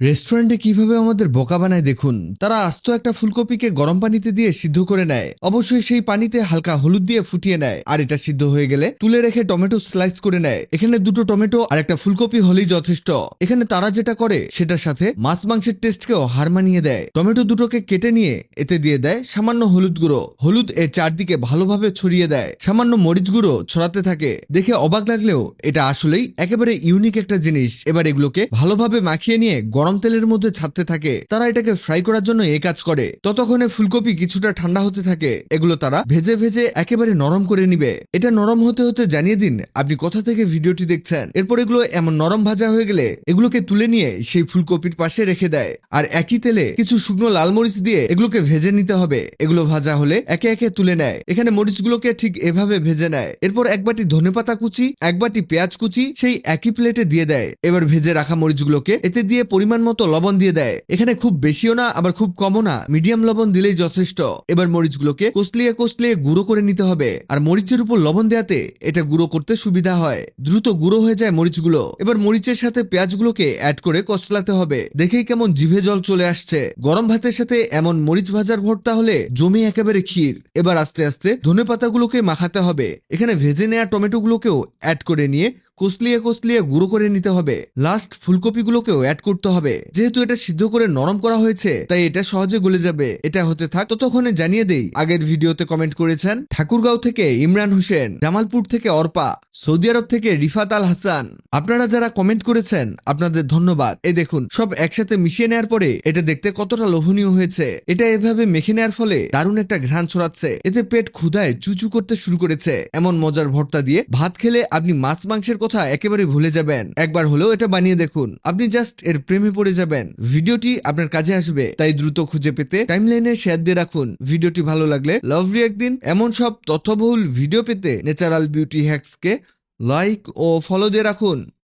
রেস্টুরেন্টে কিভাবে আমাদের বোকা বানায় দেখুন। তারা আস্ত একটা ফুলকপিকে গরম পানিতে দিয়ে সিদ্ধ করে নেয়। অবশ্যই সেই পানিতে হালকা হলুদ দিয়ে ফুটিয়ে নেয়, আর এটা সিদ্ধ হয়ে গেলে তুলে রেখে টমেটো স্লাইস করে নেয়। এখানে দুটো টমেটো আর একটা ফুলকপি হলেই যথেষ্ট। এখানে তারা যেটা করে সেটার সাথে মাছ মাংসের টেস্টকেও হার মানিয়ে দেয়। টমেটো দুটোকে কেটে নিয়ে এতে দিয়ে দেয় সামান্য হলুদ গুঁড়ো। হলুদ এর চারদিকে ভালোভাবে ছড়িয়ে দেয়, সামান্য মরিচ গুঁড়ো ছড়াতে থাকে। দেখে অবাক লাগলেও এটা আসলেই একেবারে ইউনিক একটা জিনিস। এবার এগুলোকে ভালোভাবে মাখিয়ে নিয়ে গরম তেলের মধ্যে ছাড়তে থাকে। তারা এটাকে ফ্রাই করার জন্য এই কাজ করে। ততক্ষণে ফুলকপি কিছুটা ঠান্ডা হতে থাকে। এগুলো তারা ভেজে ভেজে একেবারে নরম করে নিবে। এটা নরম হতে হতে জানিয়ে দিন আপনি কোথা থেকে ভিডিওটি দেখছেন। এরপর এগুলো এমন নরম ভাজা হয়ে গেলে এগুলোকে তুলে নিয়ে সেই ফুলকপির পাশে রেখে দেয়, আর একই তেলে কিছু শুকনো লাল মরিচ দিয়ে এগুলোকে ভেজে নিতে হবে। এগুলো ভাজা হলে একে একে তুলে নেয়। এখানে মরিচগুলোকে ঠিক এভাবে ভেজে নেয়। এরপর এক বাটি ধনেপাতা কুচি, এক বাটি পেঁয়াজ কুচি সেই একই প্লেটে দিয়ে দেয়। এবার ভেজে রাখা মরিচগুলোকে এতে দিয়ে পরিমাণ মতো লবণ দিয়ে দেয়। এখানে খুব বেশিও না আবার খুব কমও না, মিডিয়াম লবণ দিলেই যথেষ্ট। এবার মরিচগুলোকে কষলিয়ে কষলিয়ে গুঁড়ো করে নিতে হবে। আর মরিচের উপর লবণ দেওয়াতে এটা গুঁড়ো করতে সুবিধা হয়, দ্রুত গুঁড়ো হয়ে যায় মরিচগুলো। এবার মরিচের সাথে পেঁয়াজগুলোকে অ্যাড করে কষলাতে হবে। দেখেই কেমন জিভে জল চলে আসছে। গরম ভাতের সাথে এমন মরিচ ভাজার ভর্তা হলে জমে একেবারে ক্ষীর। এবার আস্তে আস্তে ধনেপাতাগুলোকে মাখাতে হবে। এখানে ভেজে নেওয়া টমেটোগুলোকেও অ্যাড করে নিয়ে কষলিয়ে কষলিয়ে গুঁড়ো করে নিতে হবে। লাস্ট ফুলকপিগুলোকেও অ্যাড করতে হবে। যেহেতু এটা সিদ্ধ করে নরম করা হয়েছে তাই এটা সহজে গলে যাবে। এটা হতে থাক, ততক্ষণে জানিয়ে দেই আগের ভিডিওতে কমেন্ট করেছেন ঠাকুরগাঁও থেকে ইমরান হোসেন, জামালপুর থেকে অর্পা, সৌদি আরব থেকে রিফাত আল হাসান। আপনারা যারা কমেন্ট করেছেন আপনাদের ধন্যবাদ। এই দেখুন সব একসাথে মিশিয়ে নেওয়ার পরে এটা দেখতে কতটা লোভনীয় হয়েছে। এটা এভাবে মেখে নেওয়ার ফলে দারুণ একটা ঘ্রাণ ছড়াচ্ছে। এতে পেট ক্ষুধায় চুচু করতে শুরু করেছে। এমন মজার ভর্তা দিয়ে ভাত খেলে আপনি মাছ মাংসের কথা একেবারে ভুলে যাবেন। একবার হলেও এটা বানিয়ে দেখুন, আপনি জাস্ট এর প্রেমে পড়ে যাবেন। ভিডিওটি আপনার কাজে আসবে, তাই দ্রুত খুঁজে পেতে টাইমলাইনে শেয়ার দিয়ে রাখুন। ভিডিওটি ভালো লাগলে লাভ রিঅ্যাক্ট দিন। এমন সব তথ্যবহুল ভিডিও পেতে ন্যাচারাল বিউটি হ্যাক্সকে লাইক ও ফলো দিয়ে রাখুন।